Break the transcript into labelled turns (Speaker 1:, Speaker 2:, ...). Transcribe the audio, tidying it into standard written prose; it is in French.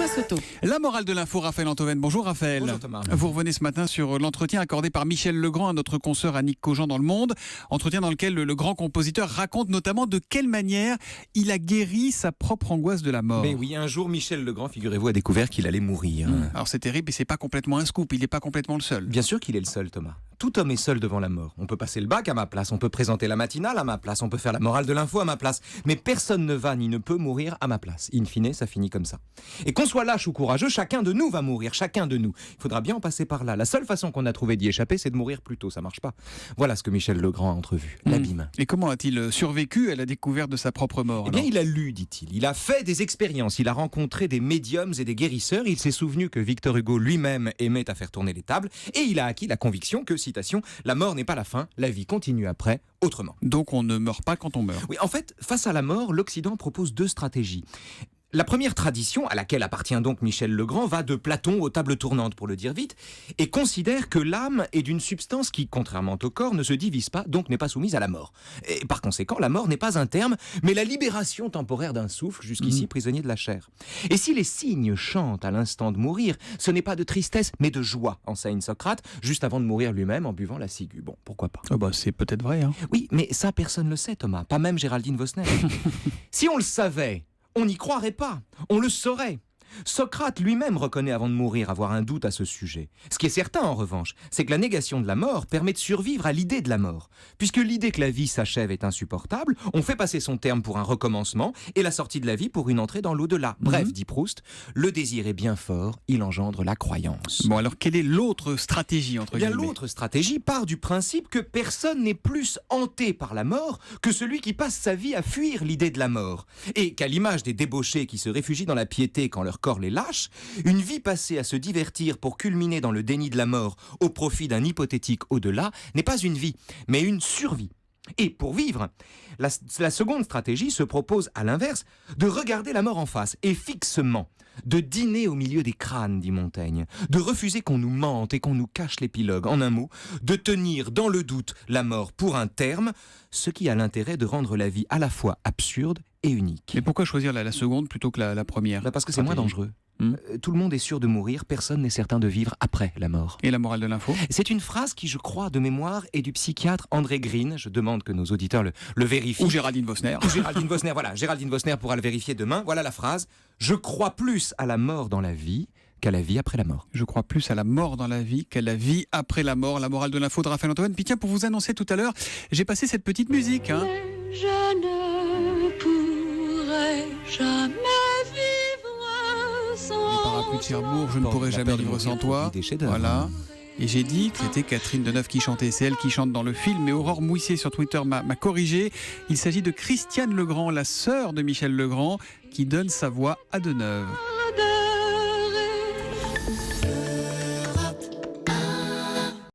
Speaker 1: Thomas Soto.
Speaker 2: La morale de l'info, Raphaël Antoven. Bonjour Raphaël.
Speaker 3: Bonjour Thomas.
Speaker 2: Vous revenez ce matin sur l'entretien accordé par Michel Legrand à notre consoeur Annick Cogent dans Le Monde. Entretien dans lequel le grand compositeur raconte notamment de quelle manière il a guéri sa propre angoisse de la mort.
Speaker 3: Mais oui, un jour, Michel Legrand, figurez-vous, a découvert qu'il allait mourir.
Speaker 2: Alors c'est terrible et c'est pas complètement un scoop, il n'est pas complètement le seul.
Speaker 3: Bien sûr qu'il est le seul, Thomas. Tout homme est seul devant la mort. On peut passer le bac à ma place, on peut présenter la matinale à ma place, on peut faire la morale de l'info à ma place. Mais personne ne va ni ne peut mourir à ma place. In fine, ça finit comme ça. Et qu'on soit lâche ou courageux, chacun de nous va mourir, chacun de nous. Il faudra bien en passer par là. La seule façon qu'on a trouvé d'y échapper, c'est de mourir plus tôt. Ça marche pas. Voilà ce que Michel Legrand a entrevu. L'abîme.
Speaker 2: Et comment a-t-il survécu à la découverte de sa propre mort?
Speaker 3: Eh bien, il a lu, dit-il. Il a fait des expériences. Il a rencontré des médiums et des guérisseurs. Il s'est souvenu que Victor Hugo lui-même aimait à faire tourner les tables. Et il a acquis la conviction que, citation, la mort n'est pas la fin, la vie continue après, autrement.
Speaker 2: Donc on ne meurt pas quand on meurt.
Speaker 3: Oui, en fait, face à la mort, l'Occident propose deux stratégies. La première tradition, à laquelle appartient donc Michel Legrand, va de Platon aux tables tournantes, pour le dire vite, et considère que l'âme est d'une substance qui, contrairement au corps, ne se divise pas, donc n'est pas soumise à la mort. Et par conséquent, la mort n'est pas un terme, mais la libération temporaire d'un souffle, jusqu'ici prisonnier de la chair. Et si les cygnes chantent à l'instant de mourir, ce n'est pas de tristesse, mais de joie, enseigne Socrate, juste avant de mourir lui-même en buvant la ciguë. Bon, pourquoi pas.
Speaker 2: C'est peut-être vrai. Hein.
Speaker 3: Oui, mais ça, personne ne le sait, Thomas, pas même Géraldine Vosner. Si on le savait, on n'y croirait pas, on le saurait. Socrate lui-même reconnaît avant de mourir avoir un doute à ce sujet. Ce qui est certain en revanche, c'est que la négation de la mort permet de survivre à l'idée de la mort. Puisque l'idée que la vie s'achève est insupportable, on fait passer son terme pour un recommencement et la sortie de la vie pour une entrée dans l'au-delà. Bref, dit Proust, le désir est bien fort, il engendre la croyance.
Speaker 2: Bon, alors quelle est l'autre stratégie entre guillemets ?
Speaker 3: L'autre stratégie part du principe que personne n'est plus hanté par la mort que celui qui passe sa vie à fuir l'idée de la mort. Et qu'à l'image des débauchés qui se réfugient dans la piété quand leur corps les lâche, une vie passée à se divertir pour culminer dans le déni de la mort au profit d'un hypothétique au-delà n'est pas une vie, mais une survie. Et pour vivre, la seconde stratégie se propose à l'inverse de regarder la mort en face et fixement, de dîner au milieu des crânes, dit Montaigne, de refuser qu'on nous mente et qu'on nous cache l'épilogue, en un mot, de tenir dans le doute la mort pour un terme, ce qui a l'intérêt de rendre la vie à la fois absurde et unique.
Speaker 2: Mais pourquoi choisir la seconde plutôt que la première ?
Speaker 3: Parce que c'est moins dangereux. Tout le monde est sûr de mourir, personne n'est certain de vivre après la mort.
Speaker 2: Et la morale de l'info ?
Speaker 3: C'est une phrase qui, je crois, de mémoire, est du psychiatre André Green. Je demande que nos auditeurs le vérifient.
Speaker 2: Ou Géraldine Vosner.
Speaker 3: Géraldine Vosner, voilà. Géraldine Vosner pourra le vérifier demain. Voilà la phrase. Je crois plus à la mort dans la vie qu'à la vie après la mort.
Speaker 2: Je crois plus à la mort dans la vie qu'à la vie après la mort. La morale de l'info de Raphaël Antoven. Puis tiens, pour vous annoncer tout à l'heure, j'ai passé cette petite musique. Hein.
Speaker 1: Je ne pourrai jamais vivre sans
Speaker 2: Parapluie de Cherbourg, je ne pourrai jamais vivre sans toi. Voilà. Et j'ai dit que c'était Catherine Deneuve qui chantait. C'est elle qui chante dans le film. Mais Aurore Mouissier sur Twitter m'a corrigé. Il s'agit de Christiane Legrand, la sœur de Michel Legrand, qui donne sa voix à Deneuve.